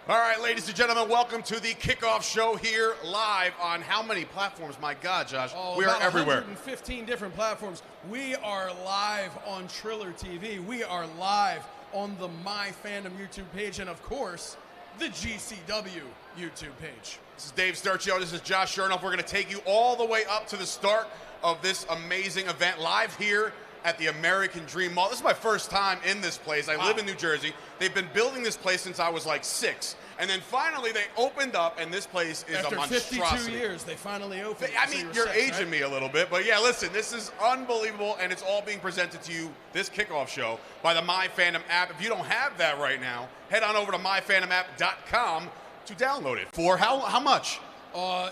All right, ladies and gentlemen, welcome to the kickoff show here live on how many platforms? My God, Josh, we are everywhere. 115 different platforms. We are live on Triller TV. We are live on the MyFandom YouTube page and, of course, the GCW YouTube page. This is Dave Sturchio. This is Josh Shernoff. We're going to take you all the way up to the start of this amazing event live here at the American Dream Mall. This is my first time in this place. I live in New Jersey. They've been building this place since I was like 6. And then finally they opened up, and this place is a monstrosity. After 52 years, they finally opened. I mean, you're aging me a little bit, but yeah, listen, this is unbelievable, and it's all being presented to you, this kickoff show, by the MyFandom app. If you don't have that right now, head on over to myfandomapp.com to download it. For how much?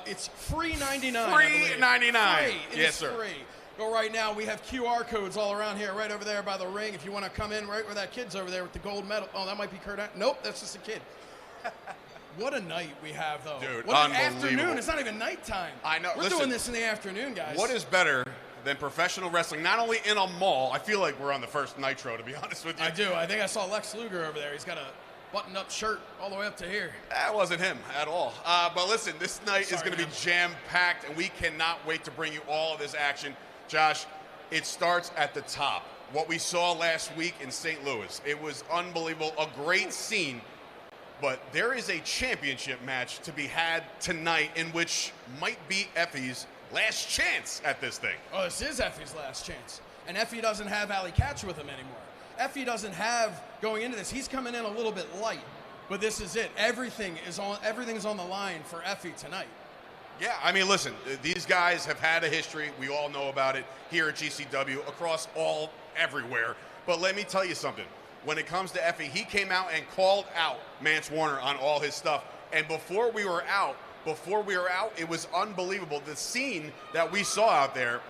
It's free $99. Free $99. Free. Yes, sir. Free. Go right now. We have QR codes all around here, right over there by the ring. If you want to come in, right where that kid's over there with the gold medal. Oh, that might be Cardona. Nope, that's just a kid. What a night we have, though. Dude, what an afternoon. It's not even nighttime. I know. We're doing this in the afternoon, guys. What is better than professional wrestling, not only in a mall? I feel like we're on the first Nitro, to be honest with you. I do. I think I saw Lex Luger over there. He's got a buttoned-up shirt all the way up to here. That wasn't him at all. But listen, this night is going to be jam-packed, and we cannot wait to bring you all of this action. Josh, it starts at the top. What we saw last week in St. Louis, it was unbelievable, a great scene. But there is a championship match to be had tonight in which might be Effy's last chance at this thing. Oh, this is Effy's last chance. And Effy doesn't have Alley Catch with him anymore. Effy doesn't have, going into this, he's coming in a little bit light. But this is it. Everything is on the line for Effy tonight. Yeah, I mean, listen, these guys have had a history. We all know about it here at GCW, across everywhere. But let me tell you something. When it comes to Effy, he came out and called out Mance Warner on all his stuff. And before we were out, it was unbelievable. The scene that we saw out there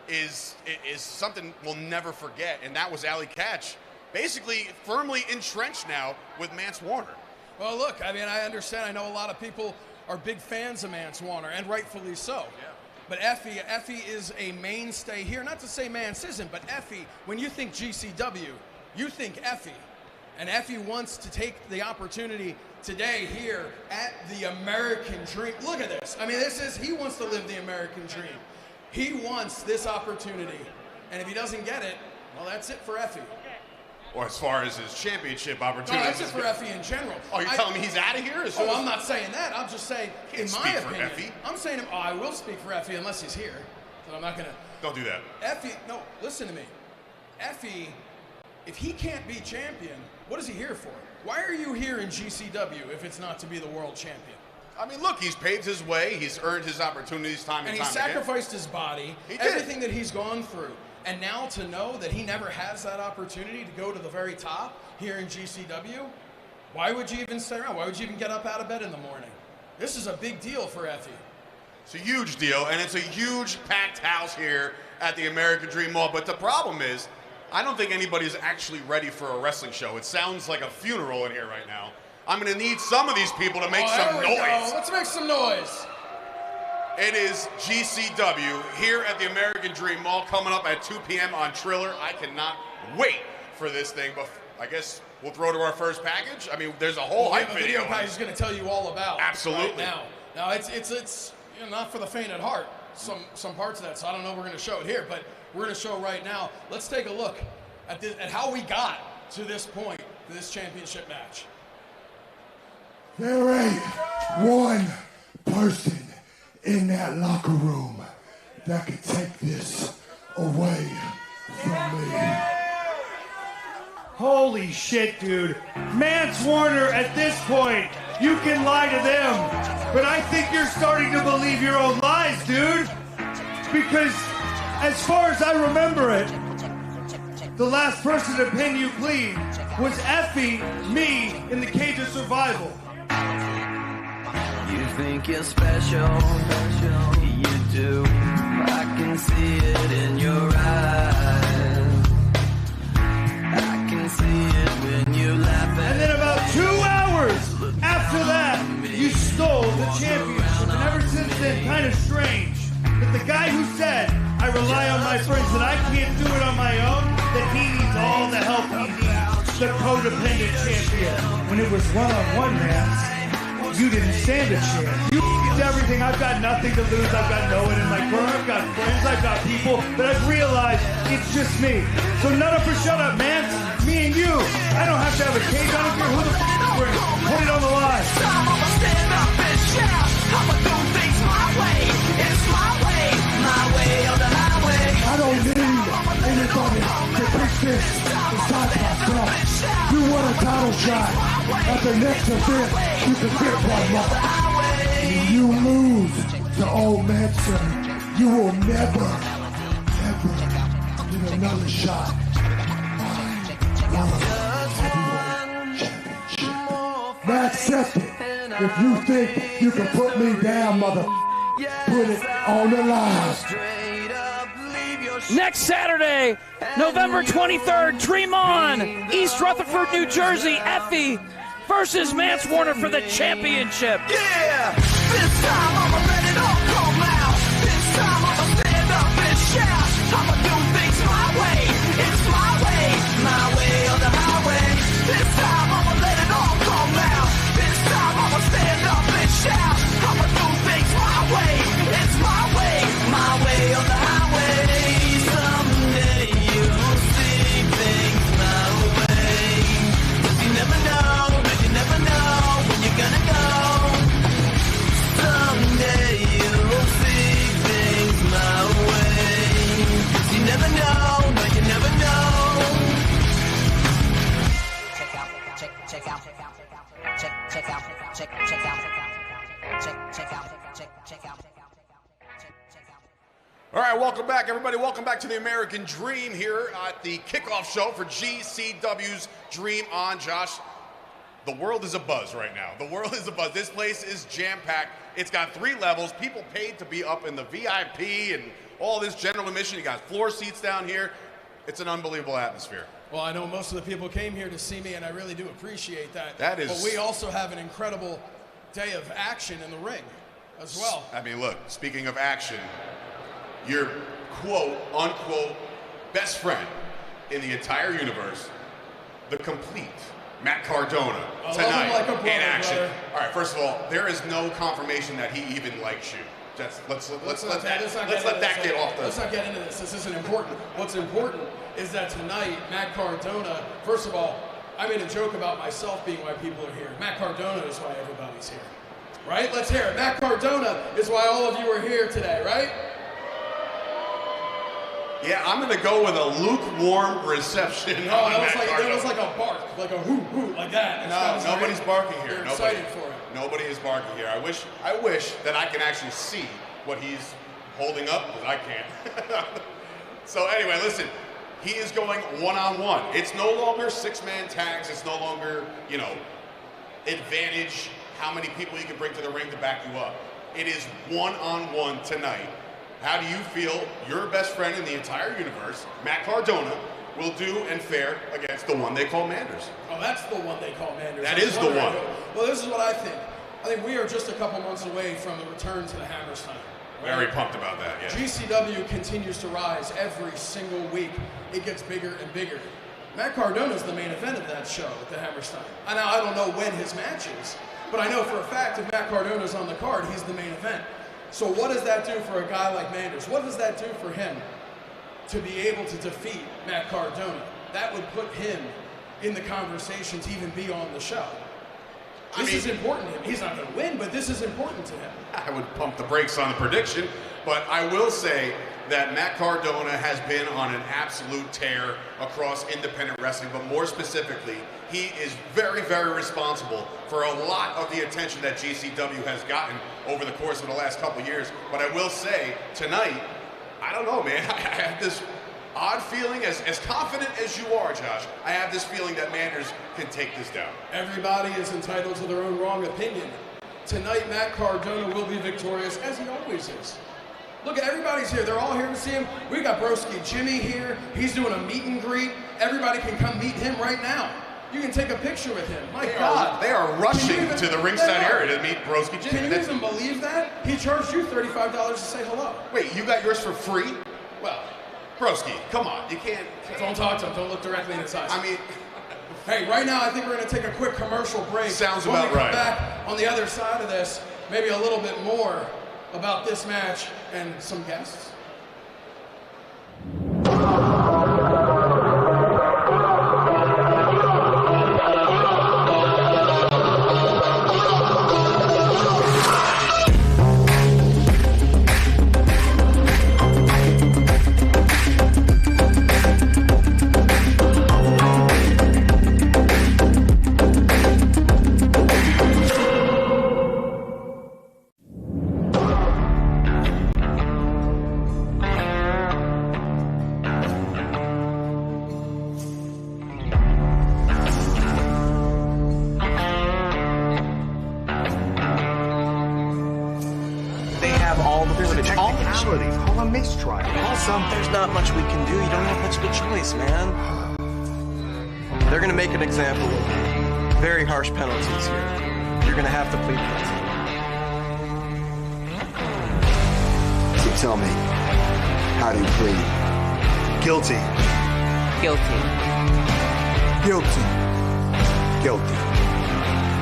is something we'll never forget. And that was Alley Catch, basically firmly entrenched now with Mance Warner. Well, look, I mean, I understand. I know a lot of people are big fans of Mance Warner, and rightfully so. Yeah. But Effy is a mainstay here. Not to say Mance isn't, but Effy, when you think GCW, you think Effy. And Effy wants to take the opportunity today here at the American Dream. Look at this. I mean, he wants to live the American dream. He wants this opportunity. And if he doesn't get it, well, that's it for Effy. Or as far as his championship opportunity. No, that's it for Effy in general. Oh, you're telling me he's out of here? I'm not saying that. I'm just saying, in my opinion. Effy. I'm saying, I will speak for Effy unless he's here. But I'm not going to. Don't do that. Effy, no, listen to me. Effy, if he can't be champion, what is he here for? Why are you here in GCW if it's not to be the world champion? I mean, look, he's paved his way. He's earned his opportunities time and time again. And he sacrificed his body, everything that he's gone through. And now to know that he never has that opportunity to go to the very top here in GCW, why would you even stay around? Why would you even get up out of bed in the morning? This is a big deal for Effy. It's a huge deal, and it's a huge packed house here at the American Dream Mall. But the problem is, I don't think anybody's actually ready for a wrestling show. It sounds like a funeral in here right now. I'm going to need some of these people to make some noise. Go. Let's make some noise. It is GCW here at the American Dream Mall, coming up at 2 p.m. on Triller. I cannot wait for this thing, but I guess we'll throw to our first package. I mean, there's a whole hype video. Package is going to tell you all about. Absolutely. Right now it's not for the faint at heart. Some parts of that, so I don't know if we're going to show it here, but we're going to show right now. Let's take a look at how we got to this point, to this championship match. There ain't one person in that locker room that could take this away from me. Holy shit, dude. Mance Warner, at this point, you can lie to them, but I think you're starting to believe your own lies, dude. Because as far as I remember it, the last person to pin you clean was Effy, me, in the Cage of Survival. You think you're special, you do. I can see it in your eyes. I can see it when you laugh at. And then about 2 hours after that, you stole the championship. And ever since then, kind of strange that the guy who said, I rely on my friends, that I can't do it on my own, that he needs all the help he needs, the codependent champion. When it was one-on-one match, you didn't stand a chance. You everything. I've got nothing to lose. I've got no one in my corner. I've got friends. I've got people. But I've realized it's just me. So nut up or shut up, man. Me and you. I don't have to have a cage. I don't care who the f*** brings. Put it on the line. I'ma stand up and shout. I'ma do things my way. It's my way on the highway. I don't need anybody to fix this besides myself. You want a title shot at the next event, you can get one more. When you lose to old Manson, you will never, ever get another shot. Now accept it. If you think you can put me down, mother, put it on the line. Next Saturday, November 23rd, Dream On, East Rutherford, New Jersey, Effy versus Mance Warner for the championship. Yeah, this time I'ma let it all come out. This time I'ma stand up and shout. I'ma do things my way. It's my way on the highway. This time I'ma let it all come out. This time I'ma stand up and shout. I'ma do things my way. It's my way on the highway. Someday you'll see things my way. 'Cause you never know when you're gonna go. Someday you'll see things my way. 'Cause you never know, no, you never know. All right, welcome back, everybody. Welcome back to the American Dream here at the kickoff show for GCW's Dream On. Josh, the world is abuzz right now. The world is abuzz. This place is jam-packed. It's got 3 levels. People paid to be up in the VIP and all this general admission. You got floor seats down here. It's an unbelievable atmosphere. Well, I know most of the people came here to see me, and I really do appreciate that. That is... But we also have an incredible day of action in the ring as well. I mean, look, speaking of action, your quote-unquote best friend in the entire universe, the complete Matt Cardona, tonight like a brother, in action. brother. All right, first of all, there is no confirmation that he even likes you. Let's let that get off the... Let's not get into this. This isn't important. What's important is that tonight, Matt Cardona, first of all, I made a joke about myself being why people are here. Matt Cardona is why everybody's here. Right? Let's hear it. Matt Cardona is why all of you are here today, right? Yeah, I'm going to go with a lukewarm reception. No, there was like a bark, like a hoo, like that. No, nobody's barking here. They're excited for it. Nobody is barking here. I wish that I can actually see what he's holding up, because I can't. So anyway, listen, he is going one-on-one. It's no longer 6-man tags. It's no longer, advantage how many people you can bring to the ring to back you up. It is one-on-one tonight. How do you feel your best friend in the entire universe, Matt Cardona, will do and fare against the one they call Manders? Oh, that's the one they call Manders. That is the one. Well, this is what I think. I think we are just a couple months away from the return to the Hammerstein. Right? Very pumped about that, yeah. GCW continues to rise every single week. It gets bigger and bigger. Matt Cardona is the main event of that show at the Hammerstein. I don't know when his match is, but I know for a fact if Matt Cardona's on the card, he's the main event. So what does that do for a guy like Manders? What does that do for him to be able to defeat Matt Cardona? That would put him in the conversation to even be on the show. This is important to him. He's not going to win, but this is important to him. I would pump the brakes on the prediction, but I will say that Matt Cardona has been on an absolute tear across independent wrestling, but more specifically, he is very, very responsible for a lot of the attention that GCW has gotten over the course of the last couple of years. But I will say, tonight, I don't know, man, I have this odd feeling, as confident as you are, Josh, I have this feeling that Manders can take this down. Everybody is entitled to their own wrong opinion. Tonight, Matt Cardona will be victorious, as he always is. Look at everybody's here. They're all here to see him. We got Broski Jimmy here. He's doing a meet and greet. Everybody can come meet him right now. You can take a picture with him. My God. They are rushing to the ringside area to meet Broski Jimmy. Can you even believe that? He charged you $35 to say hello. Wait, you got yours for free? Well, Broski, come on. You can't. Don't talk to him. Don't look directly in his eyes. I mean, Hey, right now I think we're going to take a quick commercial break. Sounds when about we come right. back on the other side of this, maybe a little bit more about this match and some guests. Call a mistrial. Also, there's not much we can do. You don't have much of a choice, man. They're gonna make an example of you. Very harsh penalties here. You're gonna have to plead guilty. So tell me, how do you plead? Guilty. Guilty. Guilty. Guilty.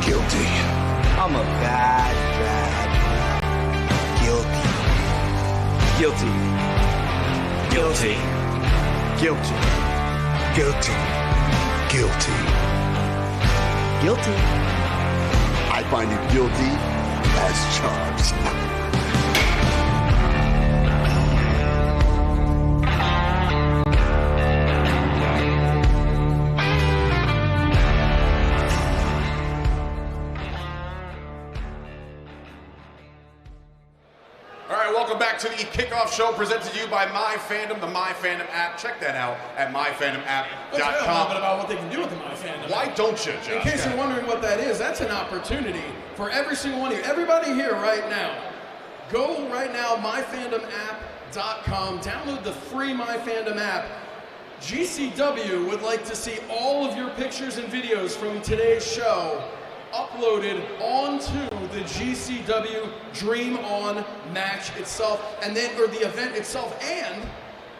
Guilty. I'm a bad. Guilty. Guilty. Guilty. Guilty. Guilty. Guilty. Guilty. I find you guilty as charged. Welcome back to the kickoff show presented to you by MyFandom, the MyFandom app. Check that out at myfandomapp.com. Let's talk a little bit about what they can do with the MyFandom. Why don't you, Josh? In case you're wondering what that is, that's an opportunity for every single one of you. Everybody here right now, go right now, myfandomapp.com. Download the free MyFandom app. GCW would like to see all of your pictures and videos from today's show uploaded onto the GCW Dream On match itself, and then, or the event itself, and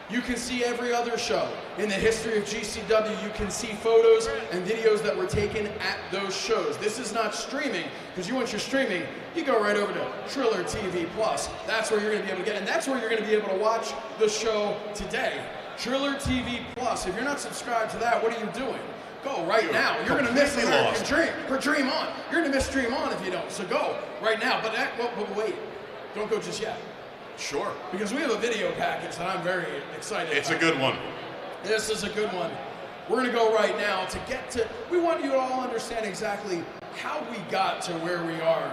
you can see every other show. In the history of GCW, you can see photos and videos that were taken at those shows. This is not streaming, because you want your streaming, you go right over to Triller TV Plus. That's where you're going to be able to get, and that's where you're going to be able to watch the show today. Triller TV Plus. If you're not subscribed to that, what are you doing? Go right now. You're going to miss American Dream for Dream On. You're going to miss Dream On if you don't. So go right now. But wait, don't go just yet. Sure. Because we have a video package that I'm very excited about. It's a good one. This is a good one. We're going to go right now to get to, we want you to all understand exactly how we got to where we are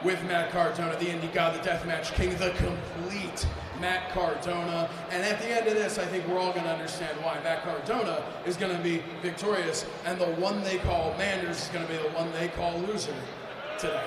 with Matt Cardona, the Indie God, the Deathmatch King, the complete Matt Cardona. And at the end of this, I think we're all going to understand why Matt Cardona is going to be victorious, and the one they call Manders is going to be the one they call loser today.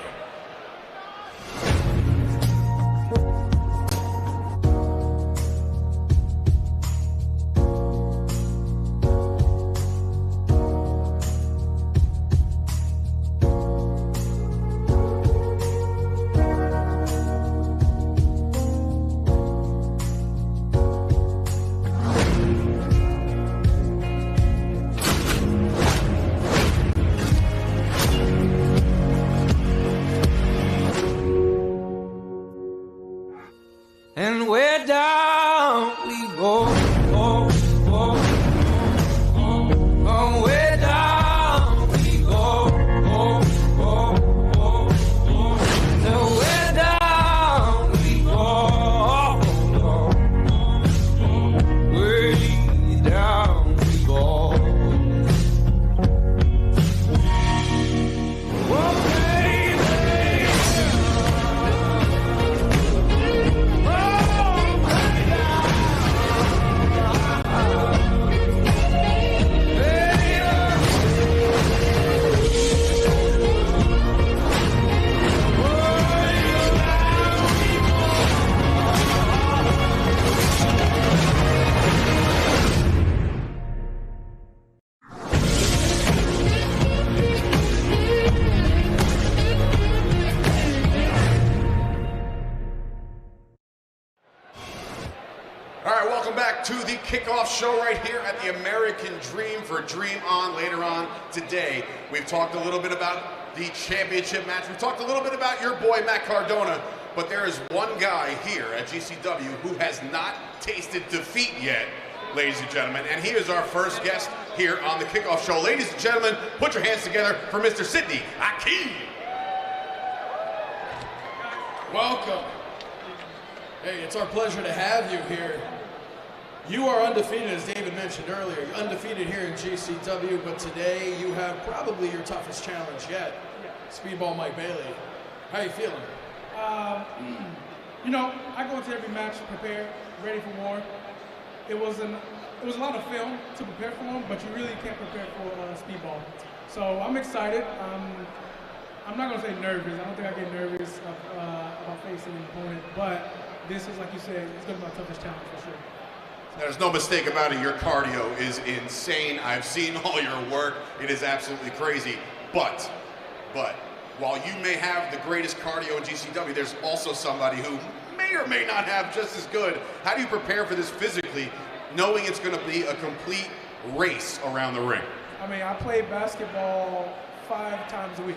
to the kickoff show right here at the American Dream for Dream On. Later on today, we've talked a little bit about the championship match. We've talked a little bit about your boy, Matt Cardona, but there is one guy here at GCW who has not tasted defeat yet, ladies and gentlemen, and he is our first guest here on the kickoff show. Ladies and gentlemen, put your hands together for Mr. Sidney Akeem. Welcome. Hey, it's our pleasure to have you here. You are undefeated, as David mentioned earlier. You're undefeated here in GCW, but today you have probably your toughest challenge yet. Speedball Mike Bailey. How you feeling? You know, I go into every match prepared, ready for war. It was a lot of film to prepare for him, but you really can't prepare for Speedball. So I'm excited. I'm not going to say nervous. I don't think I get nervous about facing an opponent, but this is, like you said, it's going to be my toughest challenge for sure. There's no mistake about it. Your cardio is insane. I've seen all your work. It is absolutely crazy. But, while you may have the greatest cardio in GCW, there's also somebody who may or may not have just as good. How do you prepare for this physically, knowing it's going to be a complete race around the ring? I mean, I play basketball 5 times a week.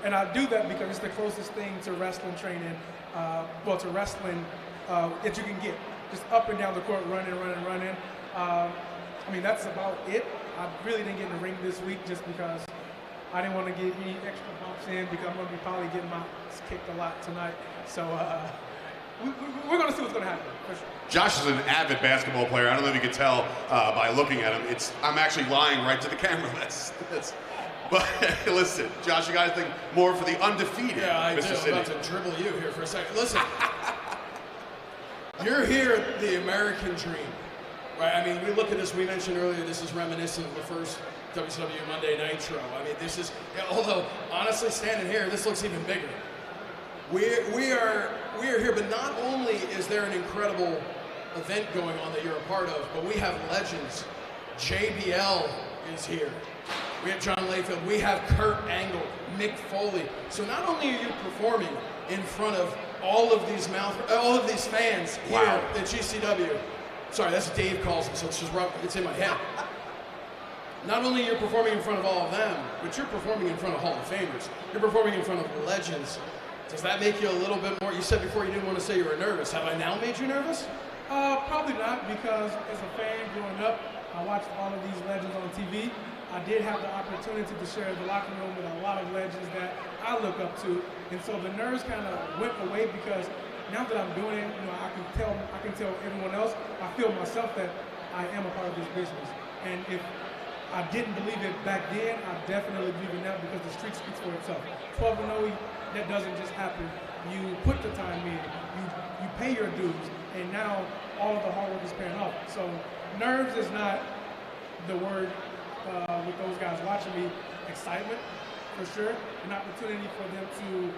And I do that because it's the closest thing to wrestling training, to wrestling that you can get. Just up and down the court, running. I mean, that's about it. I really didn't get in the ring this week just because I didn't want to get any extra bumps in because I'm going to be probably getting my ass kicked a lot tonight. So we're going to see what's going to happen, for sure. Josh is an avid basketball player. I don't know if you can tell by looking at him. I'm actually lying right to the camera. But listen, Josh, you got to think more for the undefeated. Yeah, I Mr. do. Sidney. I'm about to dribble you here for a second. Listen, you're here at the American Dream, right? I mean, we look at this. We mentioned earlier this is reminiscent of the first WCW Monday Nitro. I mean, this is. Although honestly, standing here, this looks even bigger. We are here, but not only is there an incredible event going on that you're a part of, but we have legends. JBL is here. We have John Layfield, we have Kurt Angle, Mick Foley. So not only are you performing in front of all of these fans here at GCW. Sorry, that's what Dave calls me, so it's just rough, it's in my head. Not only are you performing in front of all of them, but you're performing in front of Hall of Famers. You're performing in front of legends. Does that make you a little bit more, you said before you didn't want to say you were nervous. Have I now made you nervous? Probably not, because as a fan growing up, I watched all of these legends on TV. I did have the opportunity to share the locker room with a lot of legends that I look up to, and so the nerves kind of went away because now that I'm doing it, you know, I can tell everyone else. I feel myself that I am a part of this business, and if I didn't believe it back then, I definitely believe it now because the streak speaks for itself. 12-0, that doesn't just happen. You put the time in, you pay your dues, and now all of the hard work is paying off. So nerves is not the word. With those guys watching me, excitement for sure, an opportunity for them to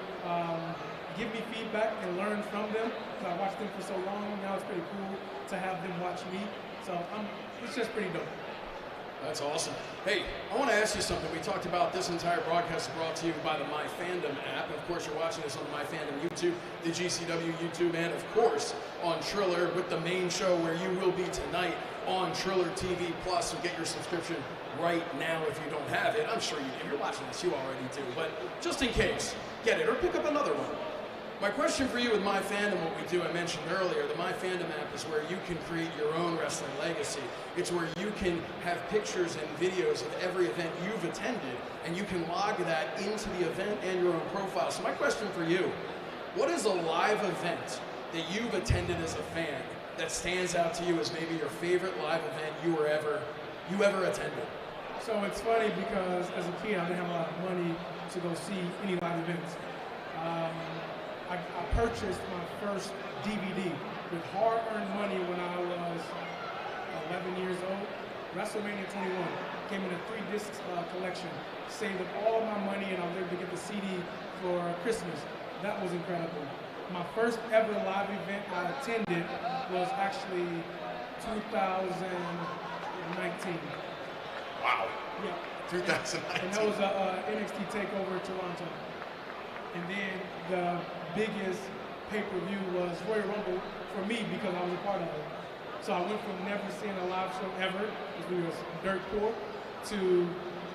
give me feedback and learn from them. I watched them for so long, now it's pretty cool to have them watch me. So it's just pretty dope. That's awesome. Hey, I want to ask you something. We talked about this entire broadcast brought to you by the MyFandom app. Of course, you're watching this on the MyFandom YouTube, the GCW YouTube, and of course on Triller with the main show where you will be tonight on Triller TV Plus. So get your subscription right now if you don't have it. I'm sure if you're watching this, you already do. But just in case, get it or pick up another one. My question for you with MyFandom, what we do, I mentioned earlier, the MyFandom app is where you can create your own wrestling legacy. It's where you can have pictures and videos of every event you've attended, and you can log that into the event and your own profile. So my question for you, what is a live event that you've attended as a fan that stands out to you as maybe your favorite live event you ever attended? So it's funny because as a kid, I didn't have a lot of money to go see any live events. I purchased my first DVD with hard-earned money when I was 11 years old. WrestleMania 21 came in a 3-disc collection. Saved up all my money and I was able to get the CD for Christmas. That was incredible. My first ever live event I attended was actually 2019. Wow. Yeah. 2019. And that was a NXT TakeOver Toronto. And then the biggest pay-per-view was Royal Rumble for me because I was a part of it. So I went from never seeing a live show ever, because we was dirt poor, to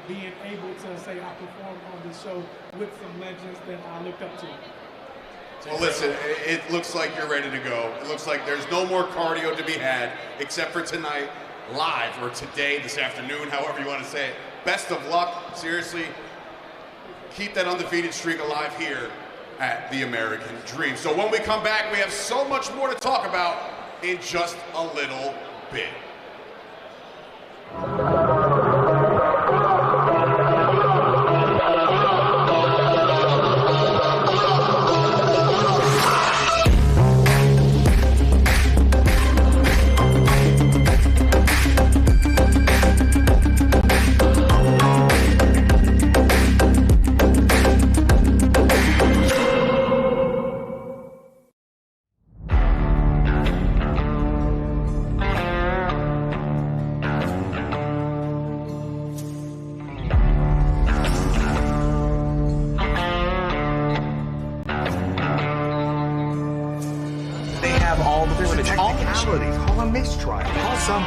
being able to say I performed on this show with some legends that I looked up to. Well, listen, it looks like you're ready to go. It looks like there's no more cardio to be had except for tonight, live, or today, this afternoon, however you want to say it. Best of luck. Seriously, keep that undefeated streak alive here at the American Dream. So when we come back, we have so much more to talk about in just a little bit.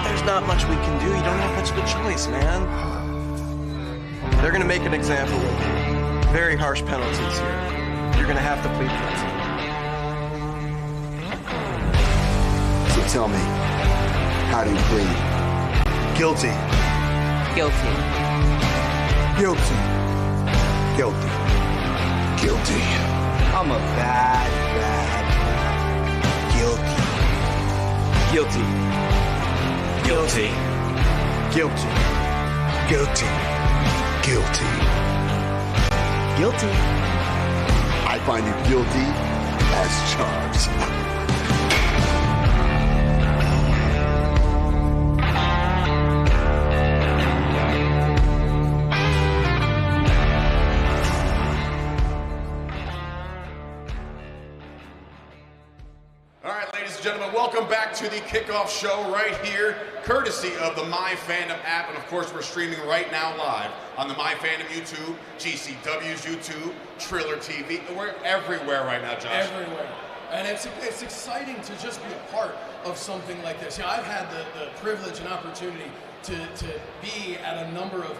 There's not much we can do. You don't have much of a choice, man. They're gonna make an example of you. Very harsh penalties here. You're gonna have to plead guilty. So tell me, how do you plead? Guilty. Guilty. Guilty. Guilty. Guilty. I'm a bad guilty. Guilty. Guilty. Guilty. Guilty. Guilty. Guilty. I find you guilty as charged. Gentlemen, welcome back to the kickoff show right here, courtesy of the MyFandom app, and of course we're streaming right now live on the MyFandom YouTube, GCW's YouTube, Triller TV. We're everywhere right now, Josh. Everywhere. And it's exciting to just be a part of something like this. You know, I've had the privilege and opportunity to be at a number of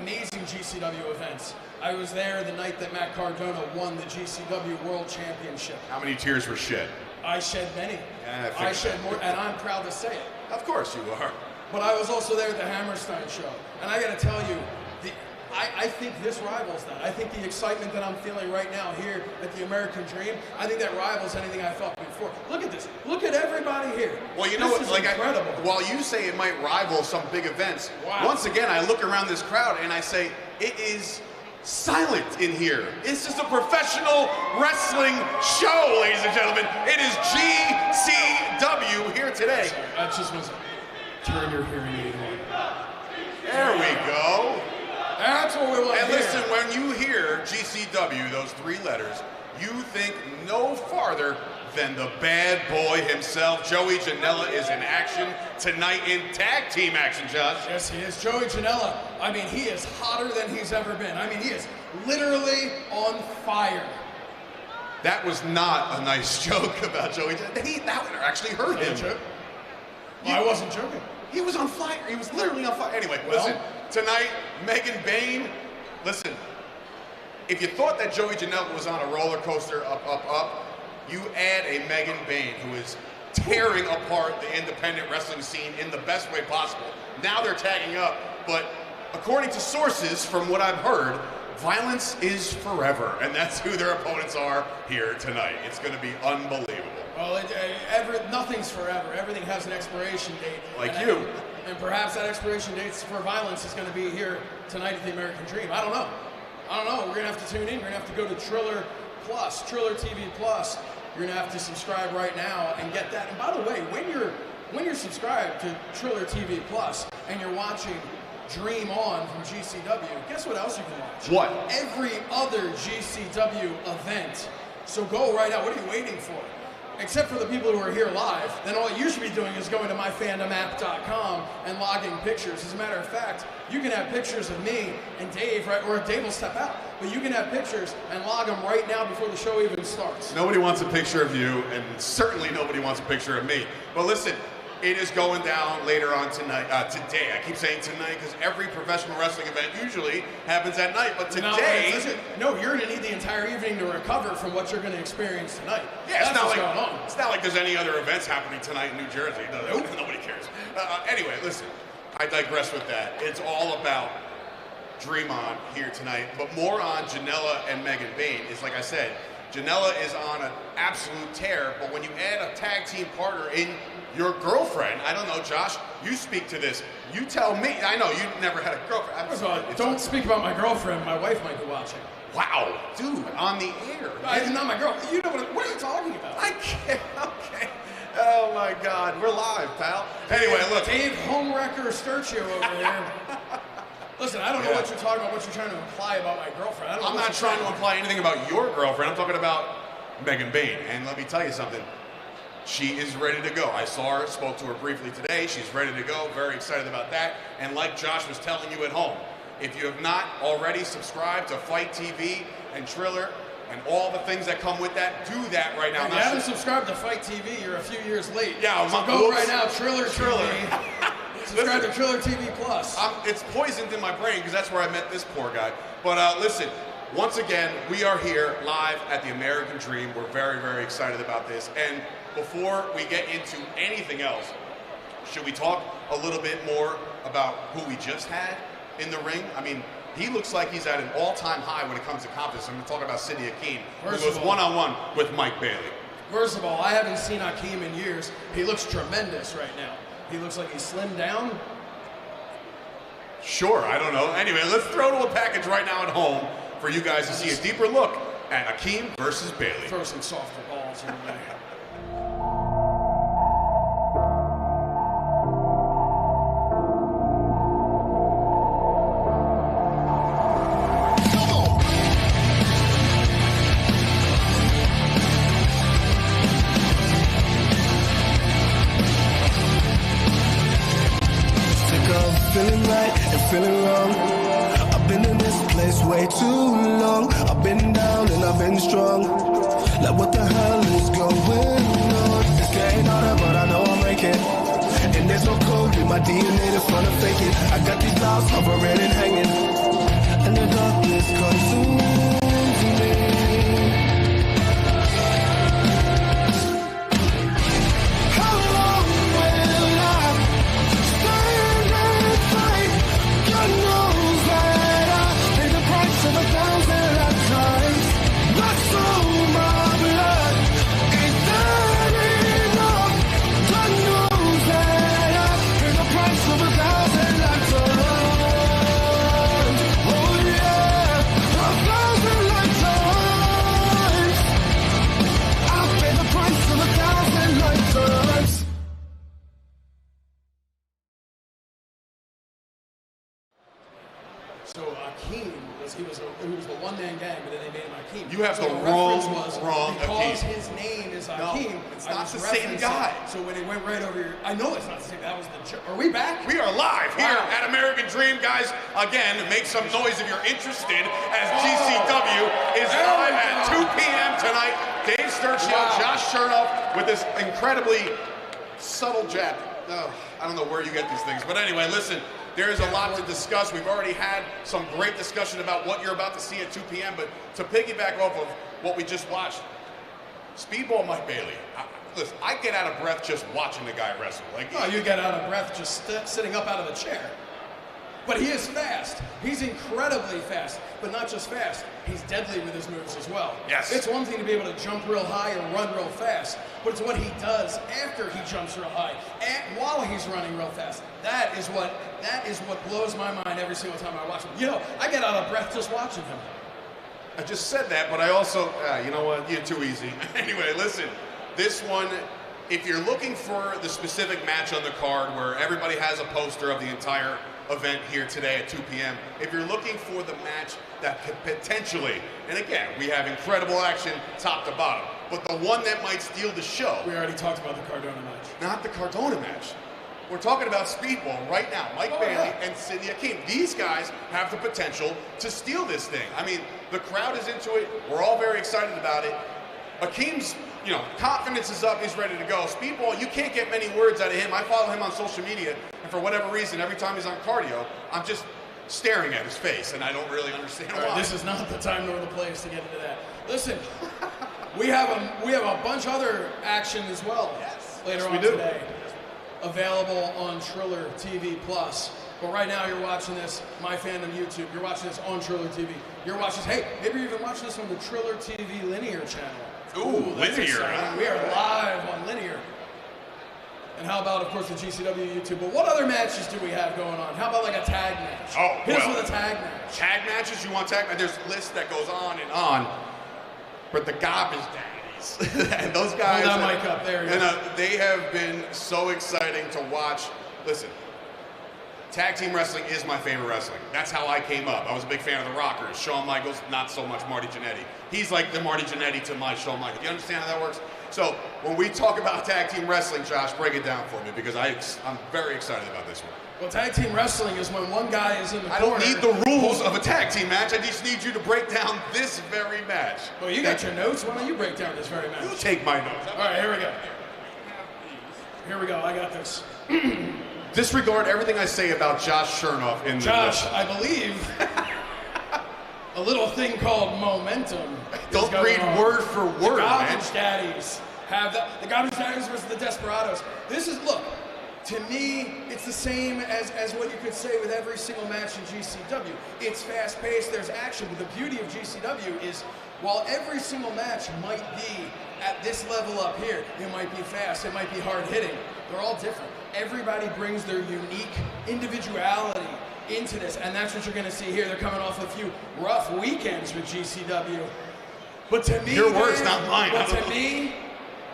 amazing GCW events. I was there the night that Matt Cardona won the GCW World Championship. How many tears were shed? I shed many. Yeah, I shed more, and I'm proud to say it. Of course you are. But I was also there at the Hammerstein show, and I got to tell you, I think this rivals that. I think the excitement that I'm feeling right now here at the American Dream, I think that rivals anything I felt before. Look at this. Look at everybody here. Well, you know what? Like, incredible. While you say it might rival some big events, wow. Once again, I look around this crowd and I say, it is silent in here. It's just a professional wrestling show, ladies and gentlemen. It is GCW here today. I just was turn your hearing aid on. There we go. That's what we want. And listen, when you hear GCW, those three letters, you think no farther than the bad boy himself. Joey Janela is in action tonight in tag team action, Josh. Yes, he is. Joey Janela, I mean, he is hotter than he's ever been. I mean, he is literally on fire. That was not a nice joke about Joey. That would actually hurt him. Joke? Well, I wasn't joking. He was on fire. He was literally on fire. Anyway, listen, tonight, Megan Bayne, listen, if you thought that Joey Janela was on a roller coaster up, you add a Megan Bayne who is tearing apart the independent wrestling scene in the best way possible. Now they're tagging up, but according to sources, from what I've heard, violence is forever, and that's who their opponents are here tonight. It's going to be unbelievable. Well, nothing's forever. Everything has an expiration date. Like you. And perhaps that expiration date for violence is going to be here tonight at the American Dream. I don't know. We're going to have to tune in. We're going to have to go to Triller Plus, Triller TV Plus. You're going to have to subscribe right now and get that. And by the way, when you're subscribed to Triller TV Plus and you're watching Dream On from GCW, guess what else you can watch? What? Every other GCW event. So go right now. What are you waiting for? Except for the people who are here live, then all you should be doing is going to myfandomapp.com and logging pictures. As a matter of fact, you can have pictures of me and Dave, right? Or Dave will step out. But you can have pictures and log them right now before the show even starts. Nobody wants a picture of you, and certainly nobody wants a picture of me. But listen, It is going down later on tonight. Today, I keep saying tonight because every professional wrestling event usually happens at night. But today, no, you're going to need the entire evening to recover from what you're going to experience tonight. Yeah, That's what's going on. It's not like there's any other events happening tonight in New Jersey. No, nobody cares. Anyway, listen, I digress with that. It's all about Dream On here tonight, but more on Janela and Megan Bayne. Is like I said, Janela is on an absolute tear, but when you add a tag team partner in your girlfriend, I don't know, Josh, you speak to this. You tell me. I know you never had a girlfriend. First of all, don't speak about my girlfriend. My wife might be watching. Wow, dude, on the air. It's not my girl. You know what are you talking about? I can't. Okay. Oh my God, we're live, pal. Anyway, look. Dave Homewrecker Sturchio over here. Listen, I don't know what you're talking about, what you're trying to imply about my girlfriend. I'm not trying to imply anything about your girlfriend. I'm talking about Megan Bayne. And let me tell you something. She is ready to go. I saw her, spoke to her briefly today. She's ready to go. Very excited about that. And like Josh was telling you at home, if you have not already subscribed to Fight TV and Triller and all the things that come with that, do that right now. If you haven't subscribed to Fight TV, you're a few years late. Yeah, so go right now, Triller TV. Subscribe to Triller TV Plus. It's poisoned in my brain because that's where I met this poor guy. But listen, once again, we are here live at the American Dream. We're very, very excited about this. And before we get into anything else, should we talk a little bit more about who we just had in the ring? I mean, he looks like he's at an all-time high when it comes to confidence. I'm going to talk about Sidney Akeem, who goes one-on-one with Mike Bailey. First of all, I haven't seen Akeem in years. He looks tremendous right now. He looks like he's slimmed down. Sure, I don't know. Anyway, let's throw to a package right now at home for you guys to see a deeper look at Akeem versus Bailey. Throw some softer balls in there. Feeling right and feeling wrong. I've been in this place way too long. I've been down and I've been strong. Like what the hell is going on? It's getting harder, but I know I'll make it. And there's no code in my DNA to front of fake it. I got these clouds hovering and hanging, and the darkness consumes me. He was the one-man gang, but then they made him Akeem. You have so the wrong because Akeem. his name is No, Akeem. it's not the same guy. So when it went right over here, I know it's not the same. That was the. Are we back? We are live here at American Dream, guys. Again, make some noise if you're interested, as GCW is live at 2 p.m. tonight. Dave Sturchio, Josh Shernoff with this incredibly subtle jab. Oh, I don't know where you get these things, but anyway, listen. There is a lot to discuss. We've already had some great discussion about what you're about to see at 2 p.m., but to piggyback off of what we just watched, Speedball Mike Bailey. Listen, I get out of breath just watching the guy wrestle. You get out of breath just sitting up out of the chair. But he is fast. He's incredibly fast, but not just fast. He's deadly with his moves as well. Yes. It's one thing to be able to jump real high and run real fast, but it's what he does after he jumps real high and while he's running real fast. That is what blows my mind every single time I watch him. You know, I get out of breath just watching him. I just said that, but I also, you know what, you're too easy. Anyway, listen, this one, if you're looking for the specific match on the card where everybody has a poster of the entire event here today at 2 p.m. If you're looking for the match that could potentially, and again, we have incredible action top to bottom, but the one that might steal the show. We already talked about the Cardona match. Not the Cardona match. We're talking about Speedball right now. Mike Bailey and Sidney Akeem. These guys have the potential to steal this thing. I mean, the crowd is into it. We're all very excited about it. Akeem's, confidence is up. He's ready to go. Speedball, you can't get many words out of him. I follow him on social media, and for whatever reason, every time he's on cardio, I'm just staring at his face, and I don't really understand why. This is not the time nor the place to get into that. Listen, we have a bunch of other action as well later on today, available on Triller TV Plus. But right now you're watching this MyFandom YouTube. You're watching this on Triller TV. You're watching this. Hey, maybe you're even watching this on the Triller TV linear channel. Ooh, linear. We are live on linear. And how about, of course, the GCW YouTube? But what other matches do we have going on? How about like a tag match? Oh, Hit us with a tag match. Tag matches? You want tag matches? There's a list that goes on and on. But the garbage daddies. And those guys. Hold that mic up there. And they have been so exciting to watch. Listen, tag team wrestling is my favorite wrestling. That's how I came up. I was a big fan of the Rockers. Shawn Michaels, not so much Marty Jannetty. He's like the Marty Jannetty to my Shawn Michaels. You understand how that works? So when we talk about tag team wrestling, Josh, break it down for me because I'm very excited about this one. Well, tag team wrestling is when one guy is in the corner. I don't need the rules of a tag team match. I just need you to break down this very match. Well, you got your notes. Why don't you break down this very match? You take my notes. All right, here we go. Here we go. I got this. Disregard everything I say about Josh Shernoff in Josh, I believe a little thing called momentum. Don't read word for word, the man. Garbage Daddies have the Garbage Daddies versus the Desperados. This is, look, to me, it's the same as what you could say with every single match in GCW. It's fast-paced, there's action, but the beauty of GCW is while every single match might be at this level up here, it might be fast, it might be hard-hitting, they're all different. Everybody brings their unique individuality into this, and that's what you're going to see here. They're coming off a few rough weekends with GCW. But to me, your words, not mine. But to me,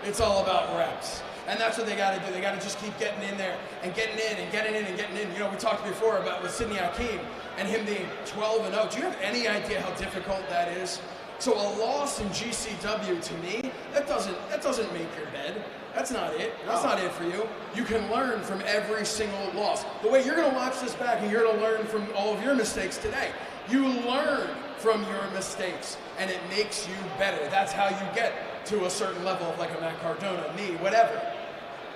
it's all about reps. And that's what they got to do. They got to just keep getting in there and getting in and getting in and getting in. You know, we talked before about with Sidney Akeem and him being 12-0. Do you have any idea how difficult that is? So a loss in GCW, to me, that doesn't make your bed. That's not it. That's not it for you. You can learn from every single loss. The way you're going to watch this back and you're going to learn from all of your mistakes today. You learn from your mistakes, and it makes you better. That's how you get to a certain level of like a Matt Cardona, me, whatever.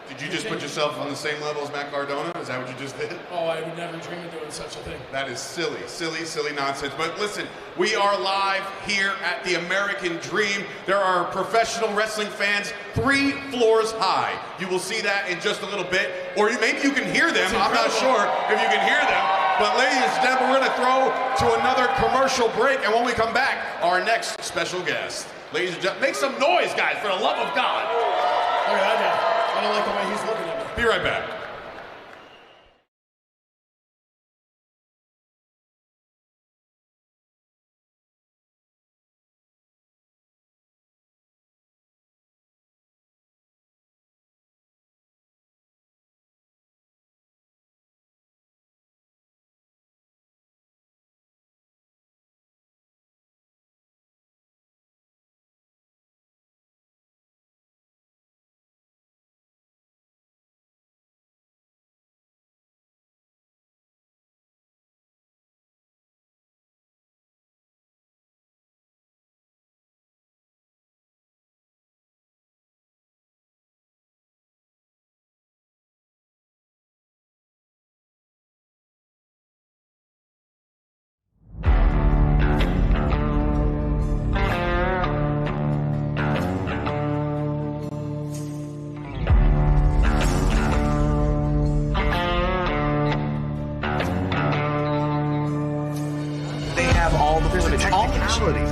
Did you just put yourself on the same level as Matt Cardona? Is that what you just did? Oh, I would never dream of doing such a thing. That is silly, silly, silly nonsense. But listen, we are live here at the American Dream. There are professional wrestling fans 3 floors high. You will see that in just a little bit. Or maybe you can hear them. I'm not sure if you can hear them. But ladies and gentlemen, we're going to throw to another commercial break. And when we come back, our next special guest. Ladies and gentlemen, make some noise, guys, for the love of God. Look at that guy. I don't like the way he's looking at me. Be right back.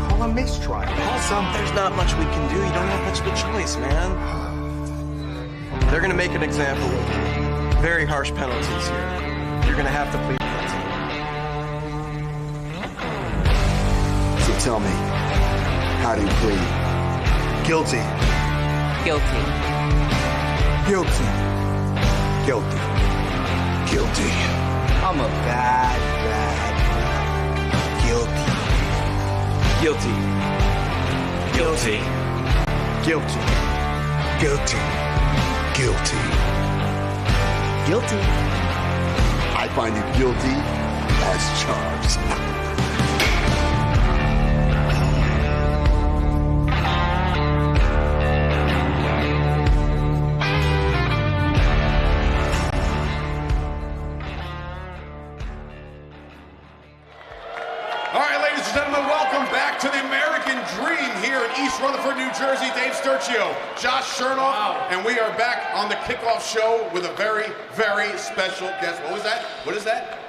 Call a mistrial. Call something. There's not much we can do. You don't have much of a choice, man. They're gonna make an example of you. Very harsh penalties here. You're gonna have to plead guilty. So tell me, how do you plead? Guilty. Guilty. Guilty. Guilty. Guilty. I'm a bad. Guilty. Guilty. Guilty. Guilty. Guilty. Guilty. Guilty. I find you guilty as charged. Dave Sturchio, Josh Shernoff, and we are back on the kickoff show with a very, very special guest. What was that? What is that?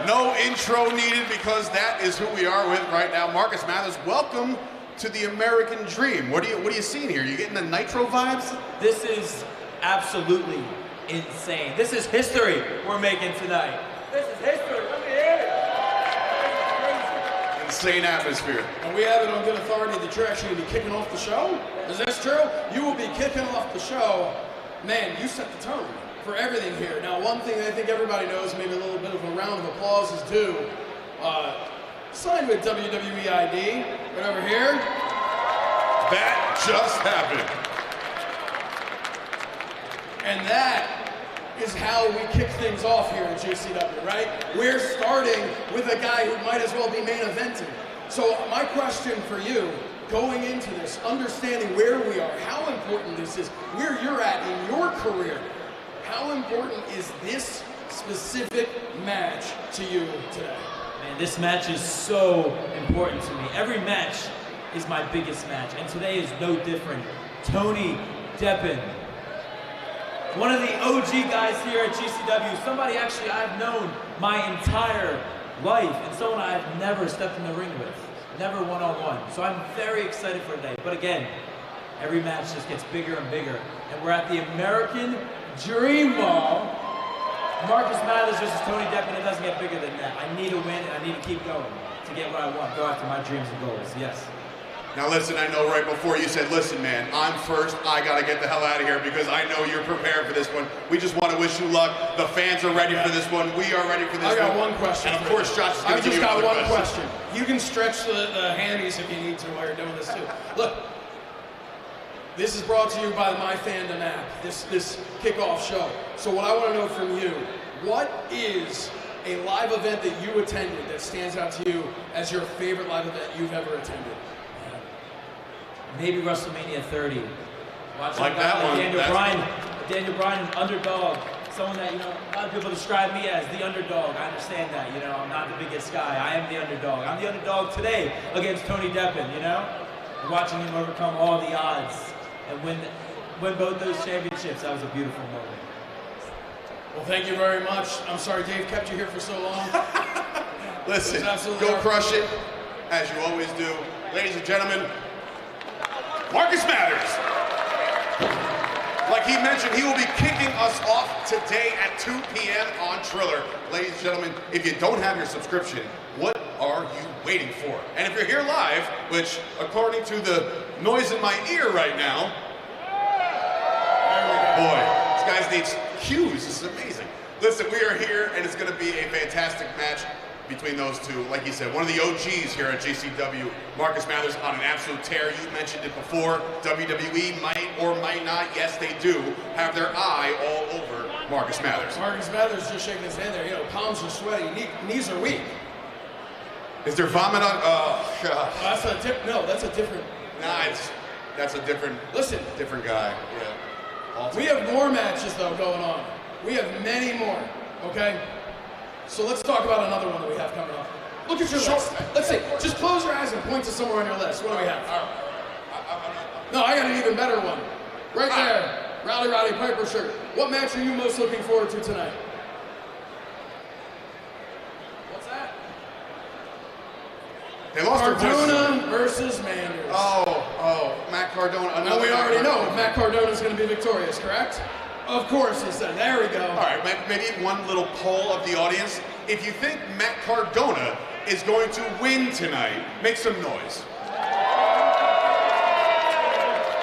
No intro needed because that is who we are with right now. Marcus Mathers, welcome to the American Dream. What are you seeing here? You getting the Nitro vibes? This is absolutely insane. This is history we're making tonight. This is history. Look at here. Insane atmosphere. And we have it on good authority that you're actually going to be kicking off the show. Is this true? You will be kicking off the show. Man, you set the tone for everything here. Now, one thing I think everybody knows, maybe a little bit of a round of applause is due. Signed with WWE ID, right over here. That just happened. And that is how we kick things off here at GCW, right? We're starting with a guy who might as well be main eventing. So my question for you, going into this, understanding where we are, how important this is, where you're at in your career, how important is this specific match to you today? Man, this match is so important to me. Every match is my biggest match, and today is no different. Tony Deppen, one of the OG guys here at GCW, somebody actually I've known my entire life, and someone I've never stepped in the ring with, never one-on-one. So I'm very excited for today. But again, every match just gets bigger and bigger, and we're at the American Dream On. Marcus Mathers versus Tony Deppen. It doesn't get bigger than that. I need a win, and I need to keep going to get what I want, go after my dreams and goals. Yes. Now listen, I know right before you said, listen man, I'm first, I gotta get the hell out of here because I know you're prepared for this one. We just want to wish you luck. The fans are ready for this one. We are ready for this one. I got one question. And of course, Josh is going to give you I've just got one question. You can stretch the handies if you need to while you're doing this too. Look, this is brought to you by the MyFandom app, this kickoff show. So what I want to know from you, what is a live event that you attended that stands out to you as your favorite live event you've ever attended? Maybe WrestleMania 30. Watching like that one. Daniel Bryan, underdog. Someone that, a lot of people describe me as the underdog. I understand that, I'm not the biggest guy. I am the underdog. I'm the underdog today against Tony Deppen, Watching him overcome all the odds and win both those championships, that was a beautiful moment. Well, thank you very much. I'm sorry Dave kept you here for so long. Listen, go crush it, as you always do. Ladies and gentlemen, Marcus Mathers. Like he mentioned, he will be kicking us off today at 2 p.m. on Triller. Ladies and gentlemen, if you don't have your subscription, what are you waiting for? And if you're here live, which according to the noise in my ear right now, boy, this guy needs cues. This is amazing. Listen, we are here, and it's going to be a fantastic match between those two. Like you said, one of the OGs here at GCW, Marcus Mathers on an absolute tear. You mentioned it before. WWE might or might not, yes they do, have their eye all over Marcus Mathers. Marcus Mathers just shaking his hand there. Palms are sweaty, knees are weak. Is there vomit on? Oh, gosh. That's a different. Nah, that's a different. Listen, different guy. Yeah. We have more matches though going on. We have many more. Okay. So let's talk about another one that we have coming up. Look at your list. Let's see. Just close your eyes and point to somewhere on your list. What do we have? No, I got an even better one. Right there. Roddy Piper shirt. What match are you most looking forward to tonight? What's that? They lost Cardona versus Manders. Oh, Matt Cardona. Now we already know Matt Cardona is going to be victorious, correct? Of course he said. There we go. All right, maybe one little poll of the audience. If you think Matt Cardona is going to win tonight, make some noise.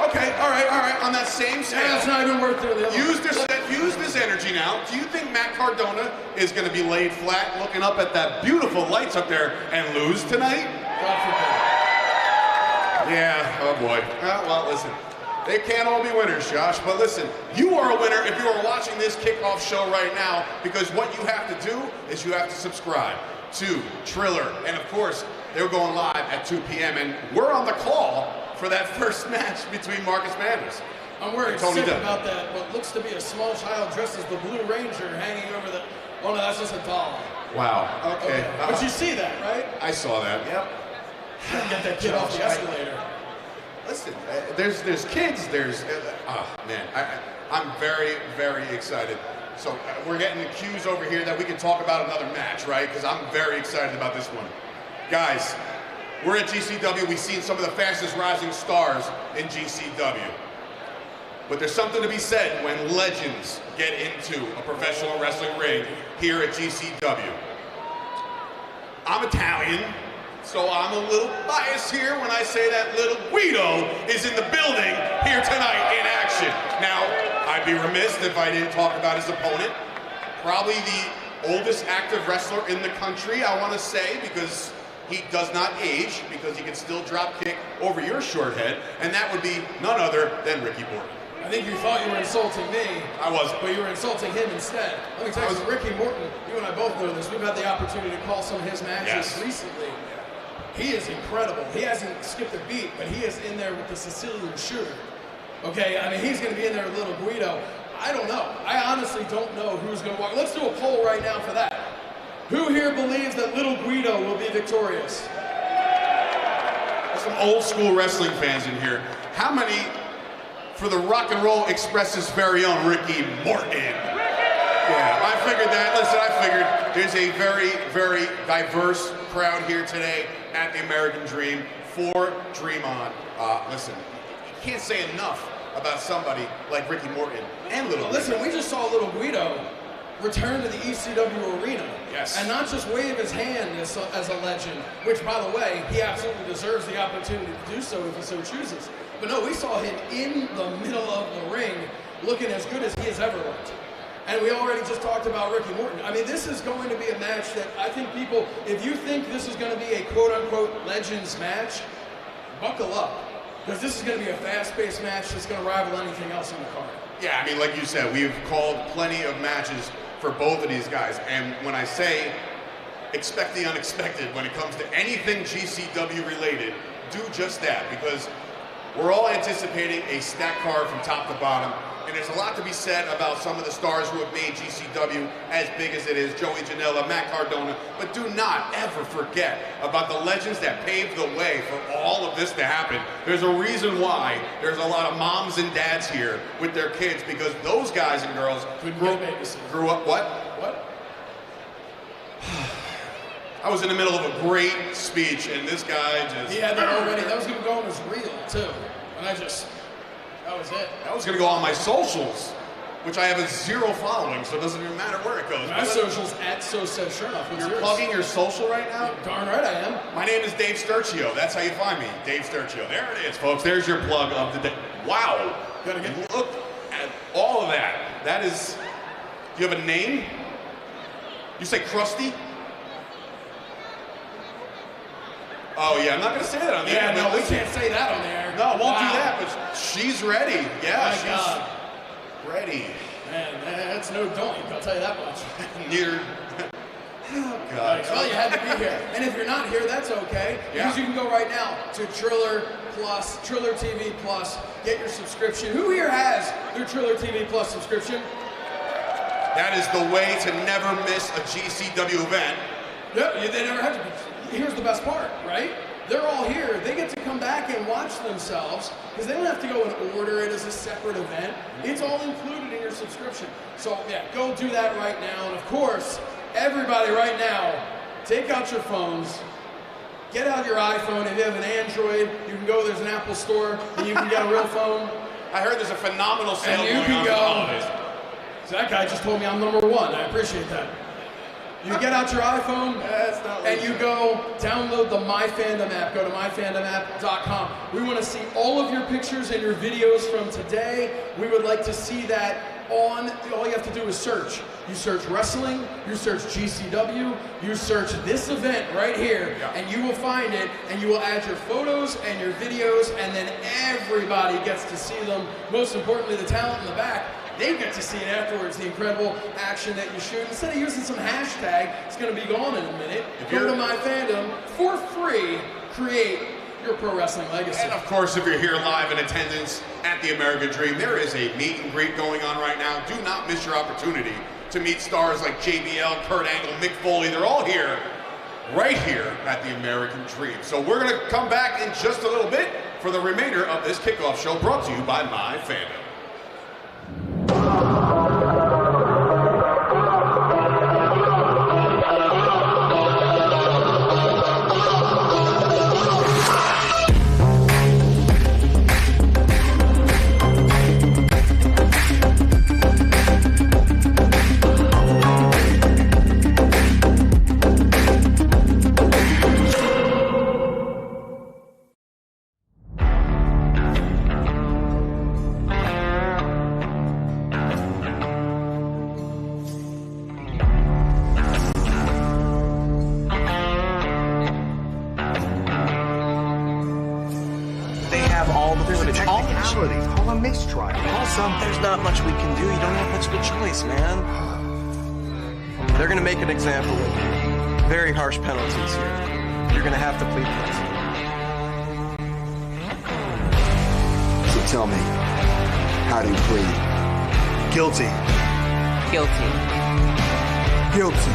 Okay, all right. On that same scale. Yeah, it's not even worth it. Use this energy now. Do you think Matt Cardona is going to be laid flat, looking up at that beautiful lights up there, and lose tonight? God forbid. Yeah. Oh boy. Well, listen. They can't all be winners, Josh, but listen, you are a winner if you are watching this kickoff show right now, because what you have to do is you have to subscribe to Triller. And of course, they're going live at 2 p.m. and we're on the call for that first match between Marcus Manders. I'm worried sick about that, what looks to be a small child dressed as the Blue Ranger hanging over the, oh no, that's just a doll. Wow. Okay. But you see that, right? I saw that. Yep. Get that kid off the escalator. Listen, there's kids. Man, I'm very, very excited. So we're getting cues over here that we can talk about another match, right? Because I'm very excited about this one. Guys, we're at GCW. We've seen some of the fastest rising stars in GCW. But there's something to be said when legends get into a professional wrestling ring here at GCW. I'm Italian, so I'm a little biased here when I say that little Guido is in the building here tonight in action. Now, I'd be remiss if I didn't talk about his opponent. Probably the oldest active wrestler in the country, I want to say, because he does not age, because he can still drop kick over your short head, and that would be none other than Ricky Morton. I think you thought you were insulting me. I wasn't. But you were insulting him instead. Let me tell you, Ricky Morton, you and I both know this. We've had the opportunity to call some of his matches recently. He is incredible. He hasn't skipped a beat, but he is in there with the Sicilian shooter. Okay, I mean, he's going to be in there with Little Guido. I don't know. I honestly don't know who's going to walk. Let's do a poll right now for that. Who here believes that Little Guido will be victorious? There's some old school wrestling fans in here. How many for the Rock and Roll Express's very own Ricky Morton? Yeah, I figured that. Listen, I figured there's a very, very diverse crowd here today at the American Dream for Dream On. Listen, you can't say enough about somebody like Ricky Morton and Little Guido. Listen, we just saw Little Guido return to the ECW arena. Yes. And not just wave his hand as a legend, which, by the way, he absolutely deserves the opportunity to do so if he so chooses. But no, we saw him in the middle of the ring looking as good as he has ever looked. And we already just talked about Ricky Morton. I mean, this is going to be a match that I think people, if you think this is going to be a quote-unquote legends match, buckle up. Because this is going to be a fast-paced match that's going to rival anything else on the card. Yeah, I mean, like you said, we've called plenty of matches for both of these guys. And when I say expect the unexpected when it comes to anything GCW related, do just that, because we're all anticipating a stacked card from top to bottom, and there's a lot to be said about some of the stars who have made GCW as big as it is, Joey Janela, Matt Cardona, but do not ever forget about the legends that paved the way for all of this to happen. There's a reason why there's a lot of moms and dads here with their kids, because those guys and girls grew up, what? I was in the middle of a great speech, and this guy just... He had that already. That was going to go on his reel, too. And that was it. That was going to go on my socials, which I have a 0 following, so it doesn't even matter where it goes. My socials at So Says Shernoff. You're plugging your social right now? Darn right I am. My name is Dave Sturchio. That's how you find me, Dave Sturchio. There it is, folks. There's your plug of the day. Wow. Look at all of that. That is... Do you have a name? You say Krusty? Oh, yeah, I'm not going to say that on the air. No, we can't say that on the air. No, won't do that, but she's ready. Yeah, she's ready. Man, that's no doink, I'll tell you that much. Neither. Oh, God. Well, you had to be here. And if you're not here, that's okay. Yeah. Because you can go right now to Triller Plus, Triller TV Plus, get your subscription. Who here has their Triller TV Plus subscription? That is the way to never miss a GCW event. Yep, they never have to. Here's the best part, right? They're all here. They get to come back and watch themselves because they don't have to go and order it as a separate event. It's all included in your subscription. So yeah, go do that right now. And of course, everybody right now, take out your phones, get out your iPhone. If you have an Android, you can go, there's an Apple store, and you can get a real phone. I heard there's a phenomenal sale and you going can on. So that guy just told me I'm #1. I appreciate that. You get out your iPhone and you go download the MyFandom app. Go to myfandomapp.com. We want to see all of your pictures and your videos from today. We would like to see that on, all you have to do is search. You search wrestling, you search GCW, you search this event right here, and you will find it, and you will add your photos and your videos, and then everybody gets to see them. Most importantly, the talent in the back, they get to see it afterwards, the incredible action that you shoot. Instead of using some hashtag, it's going to be gone in a minute. Go to MyFandom for free, create your pro wrestling legacy. And of course, if you're here live in attendance at the American Dream, there is a meet and greet going on right now. Do not miss your opportunity to meet stars like JBL, Kurt Angle, Mick Foley. They're all here, right here at the American Dream. So we're gonna come back in just a little bit for the remainder of this kickoff show brought to you by MyFandom. There's not much we can do. You don't have much of a choice, man. They're gonna make an example of you. Very harsh penalties here. You're gonna have to plead guilty. So tell me, how do you plead? Guilty. Guilty. Guilty.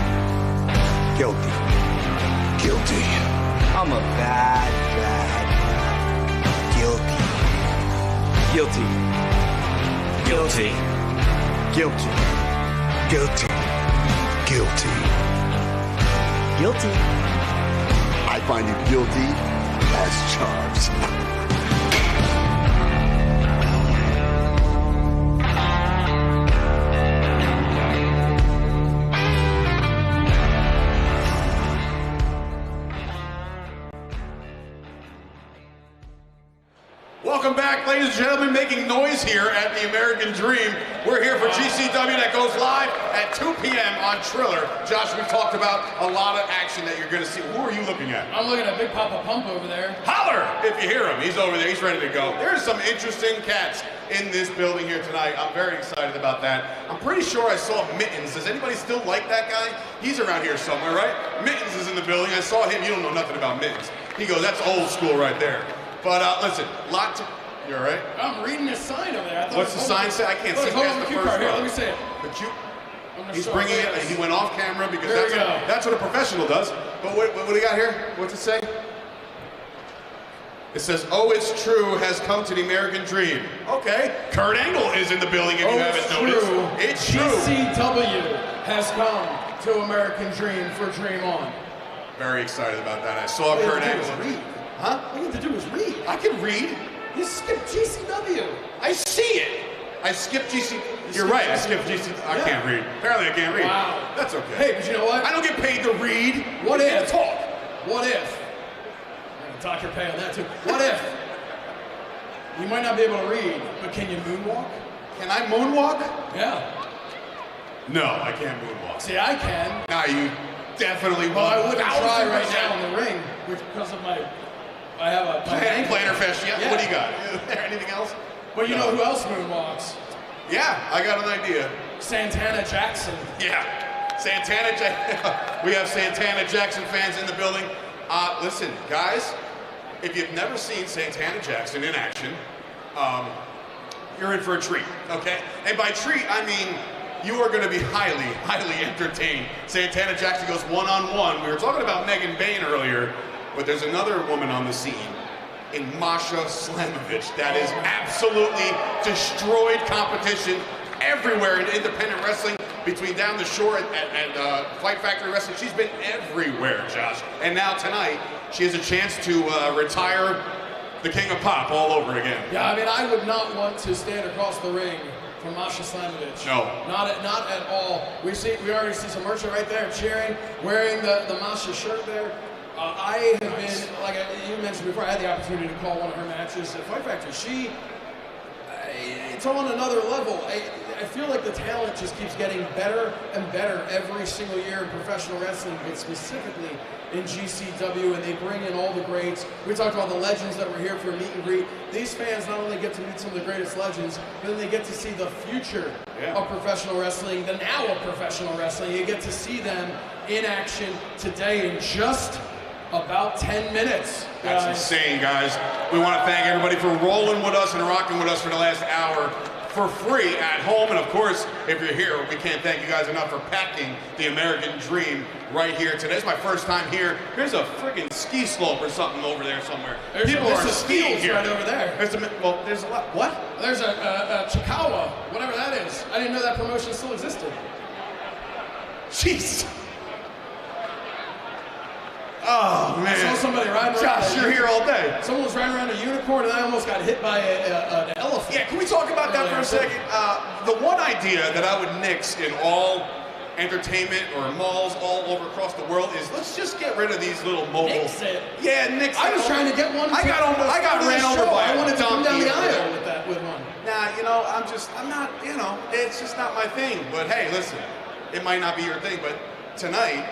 Guilty. Guilty. I'm a bad Guilty. Guilty. Guilty. Guilty. Guilty. Guilty. Guilty. I find you guilty as charged. Welcome back, ladies and gentlemen, making noise here at the American Dream. We're here for GCW that goes live at 2 p.m. on Triller. Josh, we talked about a lot of action that you're going to see. Who are you looking at? I'm looking at Big Papa Pump over there. Holler if you hear him. He's over there. He's ready to go. There's some interesting cats in this building here tonight. I'm very excited about that. I'm pretty sure I saw Mittens. Does anybody still like that guy? He's around here somewhere, right? Mittens is in the building. I saw him. You don't know nothing about Mittens. He goes, that's old school right there. But listen, lots of... You all right? I'm reading this sign over there. What's the sign say? I can't see past the first here. row. Let me see it. But he's bringing it, and he went off camera because that's what a professional does. But what do you got here? What's it say? It says, "Oh, it's true, has come to the American Dream." Okay. Kurt Angle is in the building if you haven't noticed. It's true. GCW has come to American Dream for Dream On. Very excited about that. I saw Kurt Angle. Read. Huh? All you have to do is read. I can read. You skipped GCW. I see it. I skipped GC. You're right. I skipped GC. I can't read. Apparently, I can't read. Wow. That's okay. Hey, but you know what? I don't get paid to read. What if? Talk. What if? I'm gonna dock your pay on that too. What if? You might not be able to read, but can you moonwalk? Can I moonwalk? Yeah. No, I can't moonwalk. See, I can. Nah, you definitely won't. Well, I wouldn't try right now in the ring because of I have a plantar fascia. Yeah. What do you got? Is there anything else? Well, you know who else moonwalks? Yeah, I got an idea. Santana Jackson. Yeah, Santana Jackson. We have Santana Jackson fans in the building. Listen, guys, if you've never seen Santana Jackson in action, you're in for a treat, okay? And by treat, I mean you are going to be highly, highly entertained. Santana Jackson goes one-on-one. We were talking about Megan Bain earlier, but there's another woman on the scene in Masha Slamovich that has absolutely destroyed competition everywhere in independent wrestling, between Down the Shore and Fight Factory Wrestling. She's been everywhere, Josh. And now tonight, she has a chance to retire the King of Pop all over again. Yeah, I mean, I would not want to stand across the ring from Masha Slamovich. No. Not at all. We already see some merchant right there cheering, wearing the Masha shirt there. I have been, like you mentioned before, I had the opportunity to call one of her matches at Fight Factory. It's on another level. I feel like the talent just keeps getting better and better every single year in professional wrestling, but specifically in GCW, and they bring in all the greats. We talked about the legends that were here for a meet and greet. These fans not only get to meet some of the greatest legends, but then they get to see the future of professional wrestling, the now of professional wrestling. You get to see them in action today in just about 10 minutes. That's insane, guys. We want to thank everybody for rolling with us and rocking with us for the last hour for free at home. And of course, if you're here. We can't thank you guys enough for packing the American Dream right here today. It's my first time here. There's a friggin' ski slope or something over there somewhere. People are skiing here. Right over there. There's a lot. What? There's a Chikawa, whatever that is. I didn't know that promotion still existed. Jeez. Oh, man. I saw somebody riding around. Josh, you're here all day. Someone was riding around a unicorn and I almost got hit by an elephant. Yeah, can we talk about that for a second? The one idea that I would nix in all entertainment or malls all over across the world is let's just get rid of these little mobile. Nix it. Yeah, nix it. I was trying to get one. I got ran over by I wanted to come down the donkey. aisle with one. Nah, you know, I'm not, you know, it's just not my thing. But hey, listen, it might not be your thing, but tonight,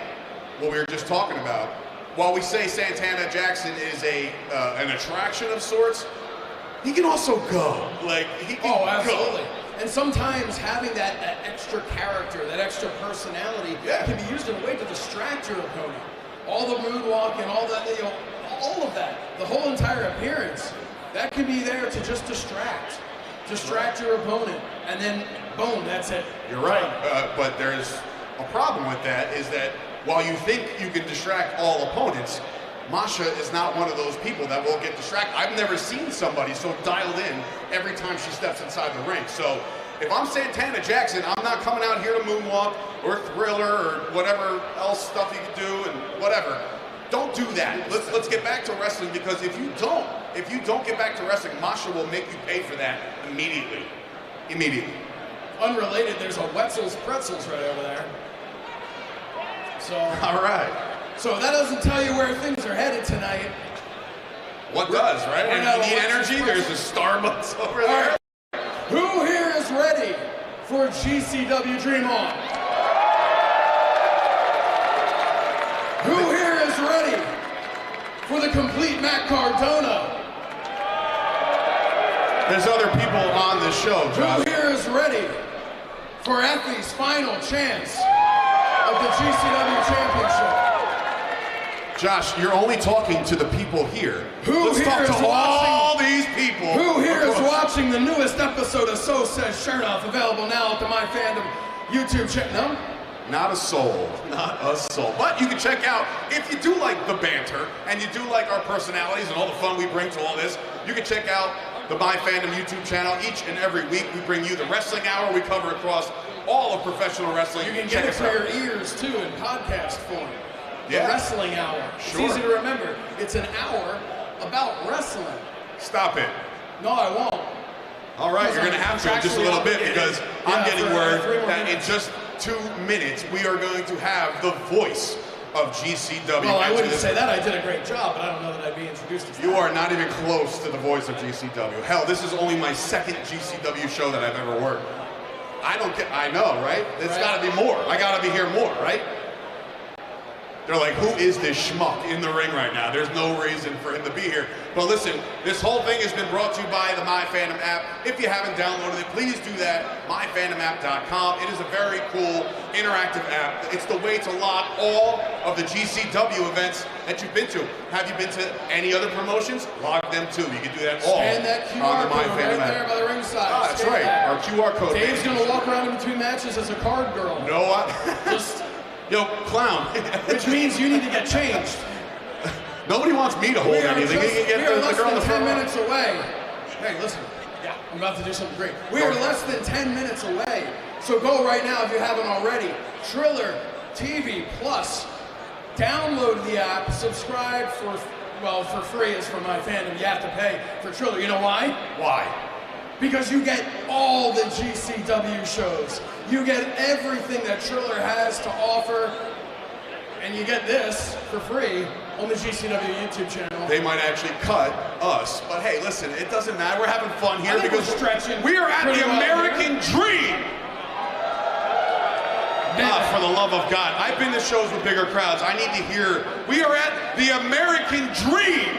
what we were just talking about, while we say Santana Jackson is an attraction of sorts, he can also go. Like, he can absolutely. go. And sometimes having that extra character, that extra personality, can be used in a way to distract your opponent. All the moonwalking, all that, you know, all of that, the whole entire appearance, that can be there to just distract your opponent, and then boom, that's it. You're right, but there's a problem with that, is that while you think you can distract all opponents, Masha is not one of those people that will get distracted. I've never seen somebody so dialed in every time she steps inside the ring. So if I'm Santana Jackson, I'm not coming out here to moonwalk or thriller or whatever else stuff you can do and whatever. Don't do that. Let's get back to wrestling, because if you don't get back to wrestling, Masha will make you pay for that immediately. Immediately. Unrelated, there's a Wetzel's Pretzels right over there. So, all right. So that doesn't tell you where things are headed tonight. What does, right? And if you need energy, there's a Starbucks over there. Right. Who here is ready for GCW Dream On? Who here is ready for the complete Matt Cardona? There's other people on the show, Josh. Who here is ready for Effy's final chance of the GCW Championship? Josh, you're only talking to the people here. Let's talk to all these people. Who here is watching the newest episode of So Says Shernoff, available now at the MyFandom YouTube channel? No? Not a soul. Not a soul. But you can check out, if you do like the banter, and you do like our personalities and all the fun we bring to all this, you can check out the MyFandom YouTube channel. Each and every week we bring you the Wrestling Hour. We cover across all of professional wrestling. You can get it for your ears too in podcast form. The Wrestling Hour. Sure. It's easy to remember. It's an hour about wrestling. Stop it. No, I won't. All right, you're going to have to in just a little bit, because I'm getting word that in just 2 minutes we are going to have the voice of GCW. Well, I wouldn't say that. I did a great job, but I don't know that I'd be introduced to that. You are not even close to the voice of GCW. Hell, this is only my second GCW show that I've ever worked. I know, right? It's got to be more. I got to be here more, right? They're like, who is this schmuck in the ring right now? There's no reason for him to be here. But listen, this whole thing has been brought to you by the MyFandom app. If you haven't downloaded it, please do that. MyFandomApp.com. It is a very cool, interactive app. It's the way to log all of the GCW events that you've been to. Have you been to any other promotions? Log them too. You can do that all Scan that QR on the code MyFandom right app. there by the ringside. Ah, that's Scan right. that. Our QR code. Dave's going to walk around in between matches as a card girl. No, Just... Yo, clown. Which means you need to get changed. Nobody wants me to hold anything. You can get the girl on the front. We are less than 10 minutes away. Hey, listen. Yeah, I'm about to do something great. We are less than 10 minutes away. So go right now if you haven't already. Triller TV Plus. Download the app. Subscribe for free is for MyFandom. You have to pay for Triller. You know why? Why? Because you get all the GCW shows. You get everything that Triller has to offer, and you get this for free on the GCW YouTube channel. They might actually cut us, but hey, listen, it doesn't matter. We're having fun here because we are at the American Dream. For the love of God, I've been to shows with bigger crowds. I need to hear, we are at the American Dream.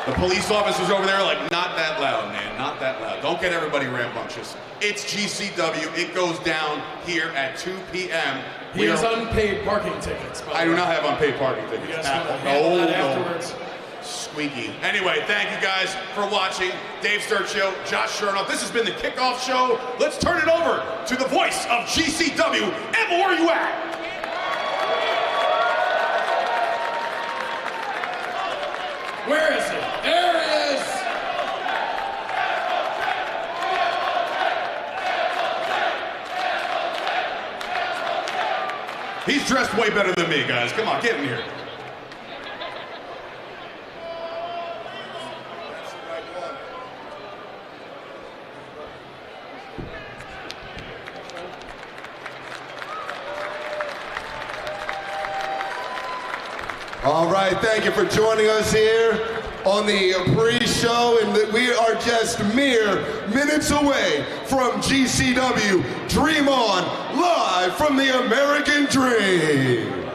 The police officers over there are like, not that loud, man, not that loud. Don't get everybody rambunctious. It's GCW. It goes down here at 2 p.m. He has unpaid parking tickets. I do not have unpaid parking tickets. Afterwards. squeaky. Anyway, thank you guys for watching. Dave Sturchio, Josh Shernoff. This has been the kickoff show. Let's turn it over to the voice of GCW. Emma, where are you at? Where is it? There it is. He's dressed way better than me, guys. Come on, get in here. All right, thank you for joining us here on the pre-show, and we are just mere minutes away from GCW Dream On, live from the American Dream.